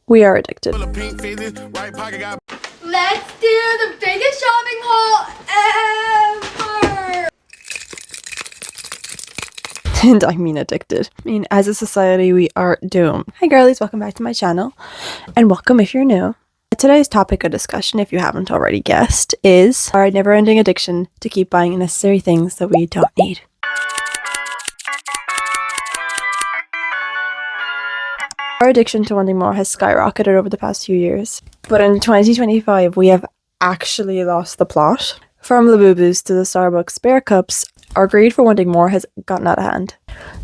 We are addicted. Let's do the biggest shopping haul ever! And I mean addicted. I mean, as a society, we are doomed. Hi girlies, welcome back to my channel. And welcome if you're new. Today's topic of discussion, if you haven't already guessed, is our never-ending addiction to keep buying unnecessary things that we don't need. Our addiction to wanting more has skyrocketed over the past few years. But in 2025, we have actually lost the plot. From the boo-boos to the Starbucks bear cups, our greed for wanting more has gotten out of hand.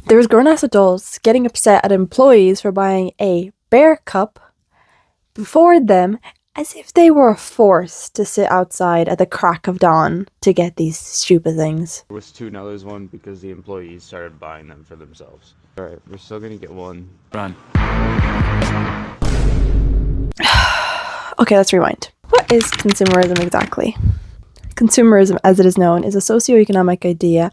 There's grown-ass adults getting upset at employees for buying a bear cup before them as if they were forced to sit outside at the crack of dawn to get these stupid things. There was $2 one because the employees started buying them for themselves. Alright, we're still gonna get one. Run. Okay, let's rewind. What is consumerism exactly? Consumerism, as it is known, is a socio-economic idea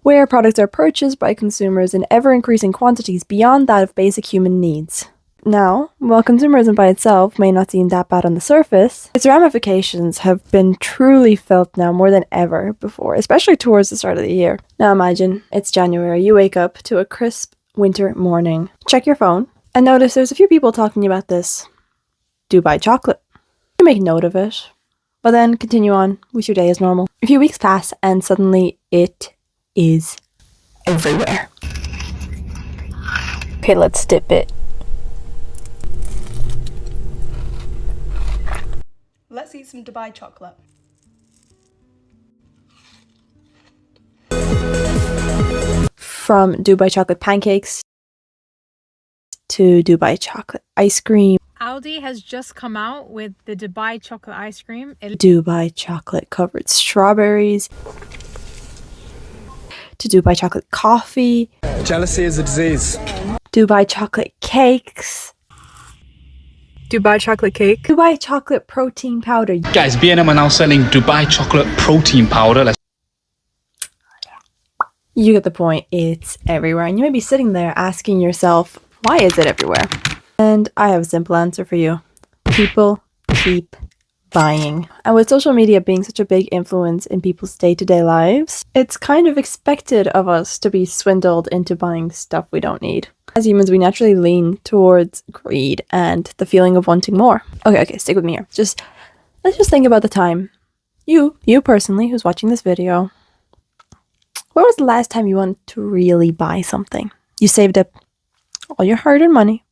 where products are purchased by consumers in ever-increasing quantities beyond that of basic human needs. Now, while consumerism by itself may not seem that bad on the surface, its ramifications have been truly felt now more than ever before, especially towards the start of the year. Now imagine, it's January, you wake up to a crisp winter morning, check your phone, and notice there's a few people talking about this Dubai chocolate. You make note of it, but then continue on with your day as normal. A few weeks pass and suddenly it is everywhere. Okay, let's dip it. Let's eat some Dubai chocolate. From Dubai chocolate pancakes to Dubai chocolate ice cream. Aldi has just come out with the Dubai chocolate ice cream. Dubai chocolate covered strawberries. To Dubai chocolate coffee. Jealousy is a disease. Dubai chocolate cakes. Dubai chocolate cake. Dubai chocolate protein powder. Guys, B&M are now selling Dubai chocolate protein powder. You get the point. It's everywhere. And you may be sitting there asking yourself, why is it everywhere? And I have a simple answer for you. People keep buying. And with social media being such a big influence in people's day-to-day lives, it's kind of expected of us to be swindled into buying stuff we don't need. As humans, we naturally lean towards greed and the feeling of wanting more. Okay, stick with me here. Let's just think about the time. You personally, who's watching this video, when was the last time you wanted to really buy something? You saved up all your hard-earned money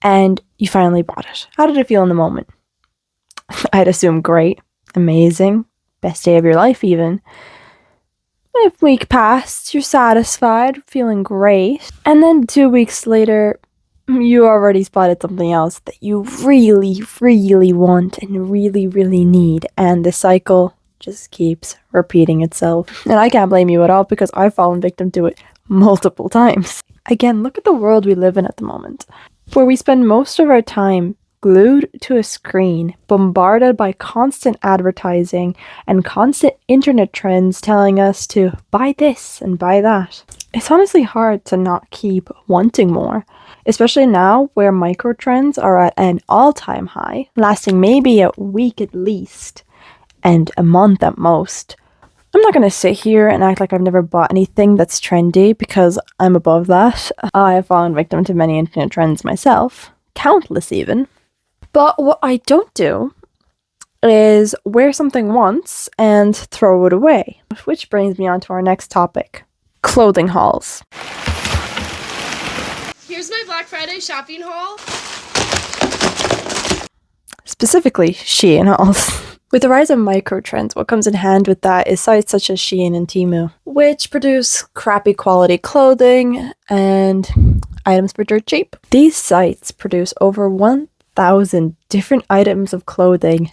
and you finally bought it. How did it feel in the moment? I'd assume great, amazing, best day of your life even. A week passed, you're satisfied, feeling great, and then 2 weeks later, you already spotted something else that you really, really want and really, really need, and the cycle just keeps repeating itself. And I can't blame you at all because I've fallen victim to it multiple times. Again, look at the world we live in at the moment, where we spend most of our time glued to a screen, bombarded by constant advertising and constant internet trends telling us to buy this and buy that. It's honestly hard to not keep wanting more, especially now where micro trends are at an all-time high, lasting maybe a week at least, and a month at most. I'm not going to sit here and act like I've never bought anything that's trendy because I'm above that. I have fallen victim to many internet trends myself, countless even. But what I don't do is wear something once and throw it away. Which brings me on to our next topic, clothing hauls. Here's my Black Friday shopping haul. Specifically, Shein hauls. With the rise of microtrends, what comes in hand with that is sites such as Shein and Temu, which produce crappy quality clothing and items for dirt cheap. These sites produce over 1,000 different items of clothing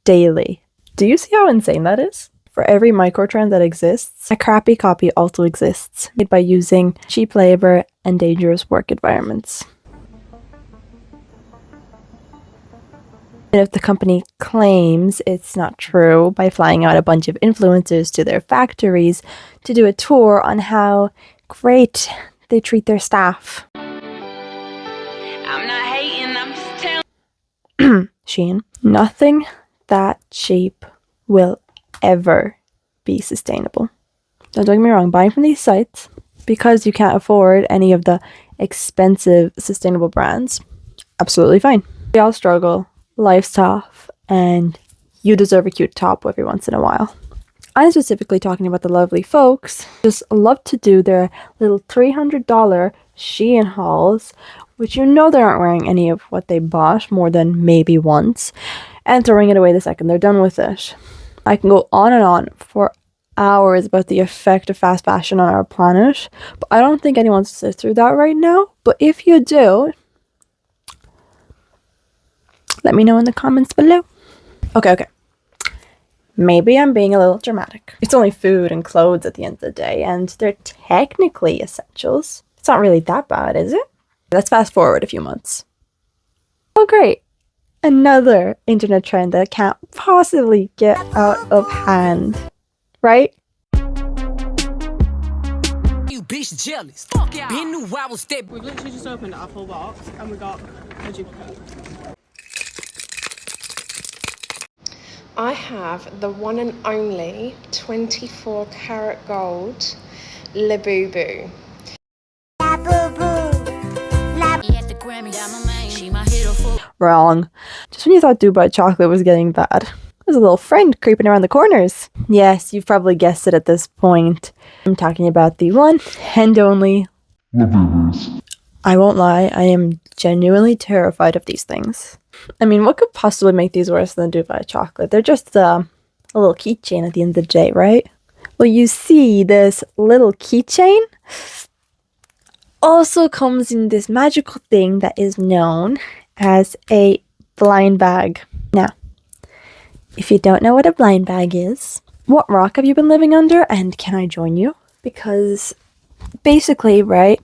daily. Do you see how insane that is? For every microtrend that exists, a crappy copy also exists, made by using cheap labor and dangerous work environments. And if the company claims it's not true by flying out a bunch of influencers to their factories to do a tour on how great they treat their staff. I'm not hating, I'm chain. Nothing that cheap will ever be sustainable. Now, don't get me wrong, buying from these sites, because you can't afford any of the expensive sustainable brands, absolutely fine. We all struggle, life's tough, and you deserve a cute top every once in a while. I'm specifically talking about the lovely folks who just love to do their little $300 Shein hauls, which you know they aren't wearing any of what they bought more than maybe once, and throwing it away the second they're done with it. I can go on and on for hours about the effect of fast fashion on our planet, but I don't think anyone sits through that right now. But if you do, let me know in the comments below. Okay. Maybe I'm being a little dramatic. It's only food and clothes at the end of the day, and they're technically essentials. It's not really that bad, is it? Let's fast forward a few months. Oh great, another internet trend that can't possibly get out of hand, right? You bitch jealous. Fuck yeah. Been knew I was step. We've literally just opened our full box and we got a duplicate. I have the one and only 24 karat gold Labubu. Wrong. Just when you thought Dubai chocolate was getting bad, there's a little friend creeping around the corners. Yes, you've probably guessed it at this point. I'm talking about the one and only Labubus. I won't lie, I am genuinely terrified of these things. I mean, what could possibly make these worse than Dubai chocolate? They're just a little keychain at the end of the day, right? Well, you see, this little keychain also comes in this magical thing that is known as a blind bag. Now, if you don't know what a blind bag is, what rock have you been living under, and can I join you? Because basically, right,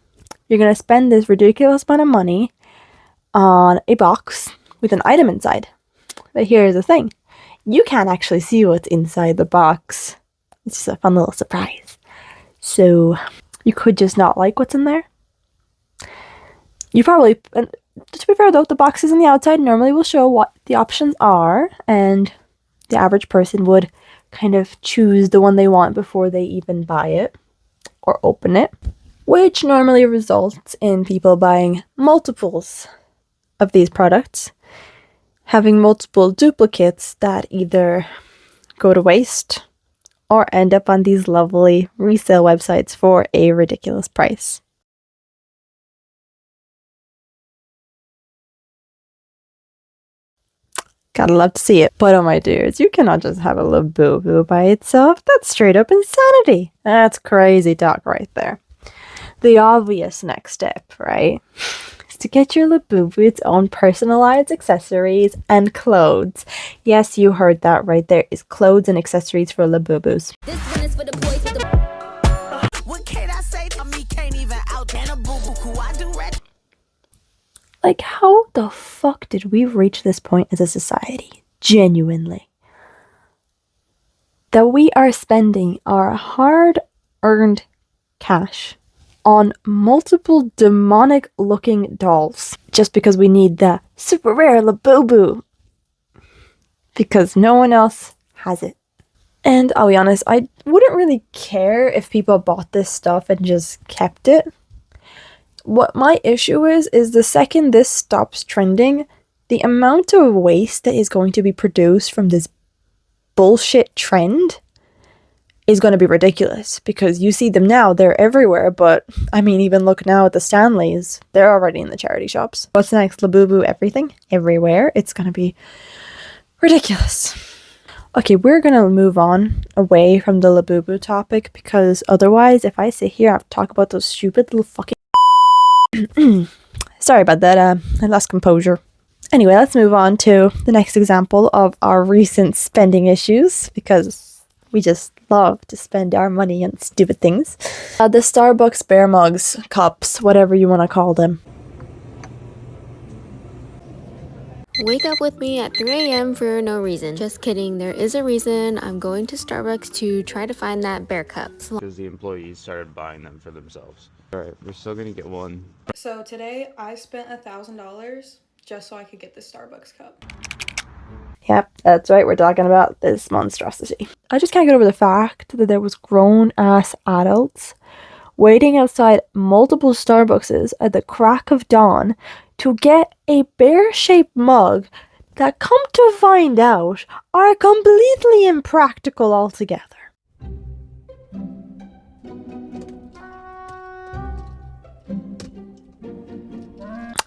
you're going to spend this ridiculous amount of money on a box with an item inside. But here's the thing. You can't actually see what's inside the box. It's just a fun little surprise. So you could just not like what's in there. You probably, to be fair though, the boxes on the outside normally will show what the options are, and the average person would kind of choose the one they want before they even buy it or open it, which normally results in people buying multiples of these products, having multiple duplicates that either go to waste or end up on these lovely resale websites for a ridiculous price. Gotta love to see it. But oh my dears, you cannot just have a Labubu by itself. That's straight up insanity. That's crazy talk right there. The obvious next step, right, is to get your Labubu its own personalized accessories and clothes. Yes, you heard that right. There is clothes and accessories for Labubus. This one is for the boys with the... What can I say to me? Can't even out and a boo boo cool. I do red. Like, how the fuck did we reach this point as a society? Genuinely. That we are spending our hard-earned cash on multiple demonic-looking dolls just because we need the super rare Labubu. Because no one else has it. And I'll be honest, I wouldn't really care if people bought this stuff and just kept it. What my issue is the second this stops trending, the amount of waste that is going to be produced from this bullshit trend is going to be ridiculous. Because you see them now, they're everywhere, but I mean, even look now at the Stanleys, they're already in the charity shops. What's next? Labubu everything? Everywhere? It's going to be ridiculous. Okay, we're going to move on away from the Labubu topic, because otherwise, if I sit here and talk about those stupid little fucking... Sorry about that, I lost composure. Anyway, let's move on to the next example of our recent spending issues, because we just love to spend our money on stupid things. The Starbucks bear mugs, cups, whatever you want to call them. Wake up with me at 3 a.m. for no reason. Just kidding, there is a reason. I'm going to Starbucks to try to find that bear cup. Because the employees started buying them for themselves. Alright, we're still gonna get one. So today I spent $1,000 just so I could get the Starbucks cup. Yep, that's right, we're talking about this monstrosity. I just can't get over the fact that there was grown-ass adults waiting outside multiple Starbucks at the crack of dawn to get a bear-shaped mug that, come to find out, are completely impractical altogether.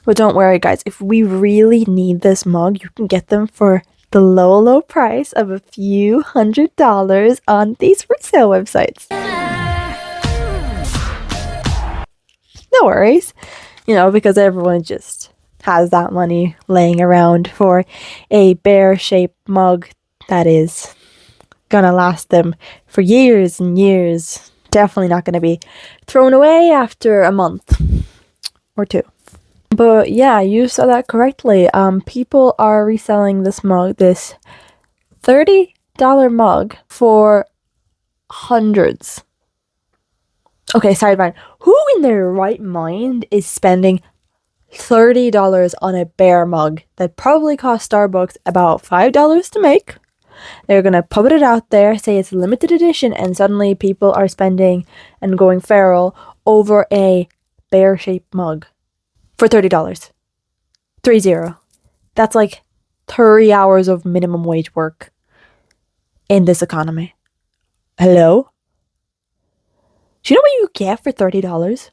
But don't worry, guys, if we really need this mug, you can get them for the low price of a few $100s on these resale websites. No worries, you know, because everyone just has that money laying around for a bear-shaped mug that is gonna last them for years and years. Definitely not gonna be thrown away after a month or two. But yeah, you saw that correctly. People are reselling this mug, this $30 mug, for hundreds. Okay, sideline. Who in their right mind is spending $30 on a bear mug that probably cost Starbucks about $5 to make? They're gonna put it out there, say it's a limited edition, and suddenly people are spending and going feral over a bear-shaped mug for $30. 30. That's like 30 hours of minimum wage work in this economy. Hello? Do you know what you get for $30?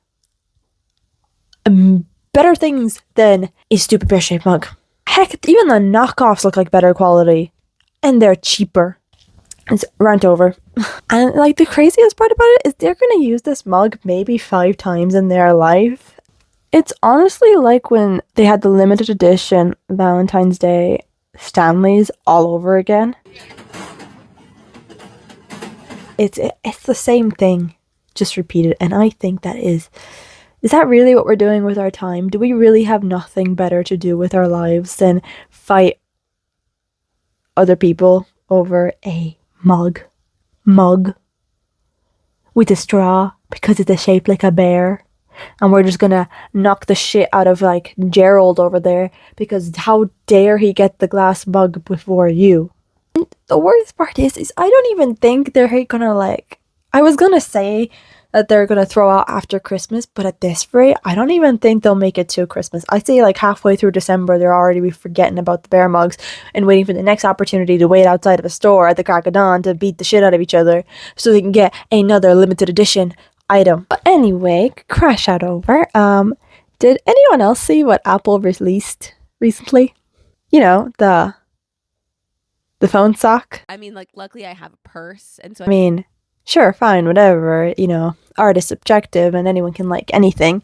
Better things than a stupid bear-shaped mug. Heck, even the knockoffs look like better quality. And they're cheaper. It's rant over. And like the craziest part about it is they're gonna use this mug maybe 5 times in their life. It's honestly like when they had the limited edition Valentine's Day Stanleys all over again. It's the same thing, just repeated. And I think that is that really what we're doing with our time? Do we really have nothing better to do with our lives than fight other people over a mug with a straw because it's shaped like a bear? And we're just gonna knock the shit out of like Gerald over there because how dare he get the glass mug before you? And the worst part is I don't even think they're gonna like. I was gonna say that they're gonna throw out after Christmas, but at this rate, I don't even think they'll make it to Christmas. I say like halfway through December, they're already be forgetting about the bear mugs and waiting for the next opportunity to wait outside of a store at the crack of dawn to beat the shit out of each other so they can get another limited edition item. But anyway, crash out over. Did anyone else see what Apple released recently? You know, the phone sock. I mean, like, luckily I have a purse, and so I mean, sure, fine, whatever. You know, art is subjective, and anyone can like anything.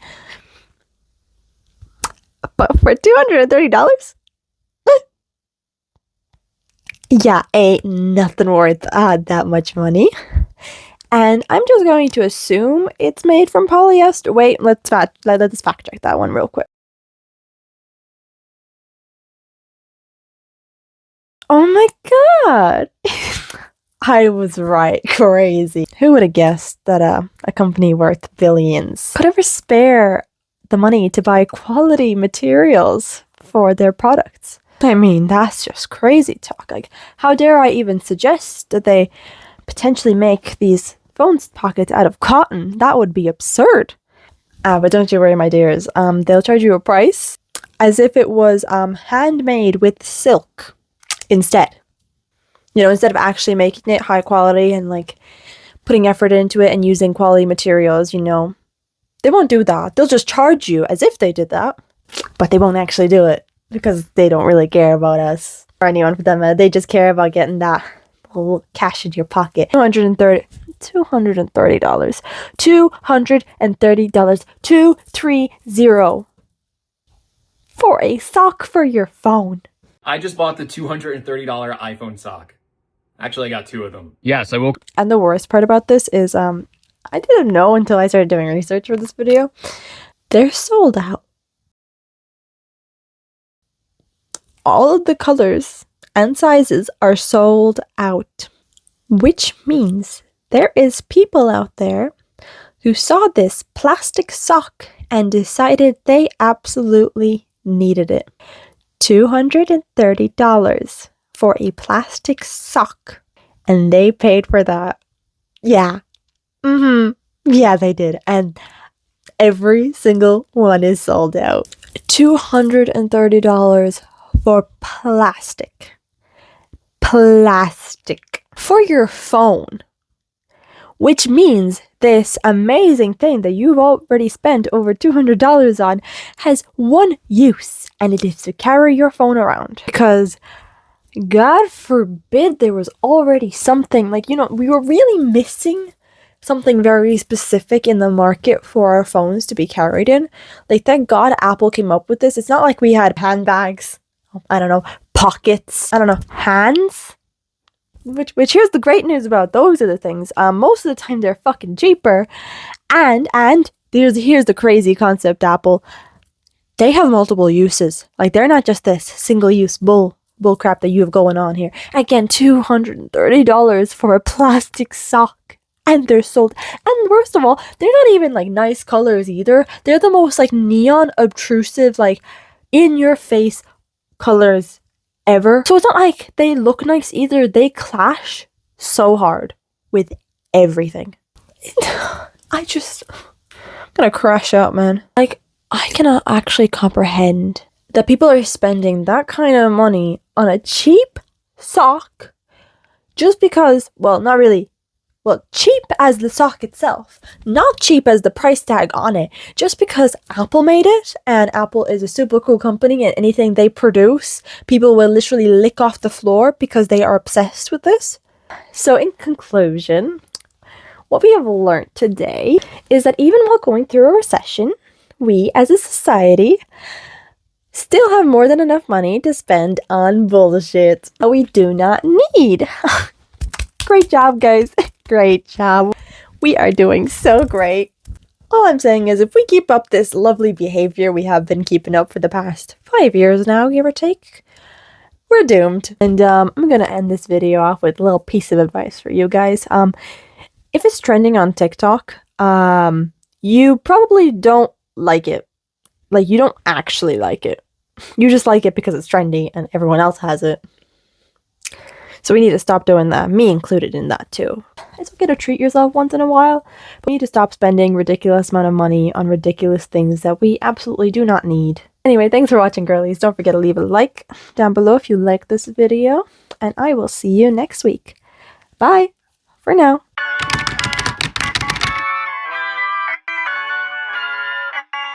But for $230, yeah, ain't nothing worth that much money. And I'm just going to assume it's made from polyester. Wait, let's fact check that one real quick. Oh my god! I was right. Crazy. Who would have guessed that a company worth billions could ever spare the money to buy quality materials for their products? I mean, that's just crazy talk. Like, how dare I even suggest that they potentially make these phone pockets out of cotton? That would be absurd. But don't you worry, my dears. They'll charge you a price as if it was handmade with silk instead. You know, instead of actually making it high quality and like putting effort into it and using quality materials, you know, they won't do that. They'll just charge you as if they did that, but they won't actually do it because they don't really care about us or anyone for them. They just care about getting that little cash in your pocket. $230. $230. 230 for a sock for your phone. I just bought the $230 iPhone sock. Actually, I got 2 of them. Yes, I will. And the worst part about this is I didn't know until I started doing research for this video. They're sold out. All of the colors and sizes are sold out, which means there is people out there who saw this plastic sock and decided they absolutely needed it. $230 for a plastic sock. And they paid for that. Yeah. Yeah, they did. And every single one is sold out. $230 for plastic. Plastic. For your phone. Which means this amazing thing that you've already spent over $200 on has one use, and it is to carry your phone around. Because God forbid there was already something, like, you know, we were really missing something very specific in the market for our phones to be carried in. Like, thank God Apple came up with this. It's not like we had handbags, I don't know, pockets, I don't know, hands. Which here's the great news about those are the things. Most of the time they're fucking cheaper. And here's the crazy concept, Apple. They have multiple uses. Like, they're not just this single-use bull crap that you have going on here. Again, $230 for a plastic sock. And they're sold. And worst of all, they're not even like nice colors either. They're the most like neon obtrusive, like in your face colors ever. So it's not like they look nice either. They clash so hard with everything. I'm gonna crash out, man. Like, I cannot actually comprehend that people are spending that kind of money on a cheap sock just because, well, not really. Well, cheap as the sock itself, not cheap as the price tag on it, just because Apple made it, and Apple is a super cool company, and anything they produce, people will literally lick off the floor because they are obsessed with this. So in conclusion, what we have learned today is that even while going through a recession, we as a society still have more than enough money to spend on bullshit that we do not need. Great job, guys. Great job. We are doing so great. All I'm saying is if we keep up this lovely behavior we have been keeping up for the past 5 years now, give or take, we're doomed. And I'm going to end this video off with a little piece of advice for you guys. If it's trending on TikTok, you probably don't like it. Like, you don't actually like it. You just like it because it's trendy and everyone else has it. So we need to stop doing that, me included in that too. It's okay to treat yourself once in a while, but we need to stop spending ridiculous amount of money on ridiculous things that we absolutely do not need. Anyway, thanks for watching, girlies. Don't forget to leave a like down below if you like this video, and I will see you next week. Bye for now.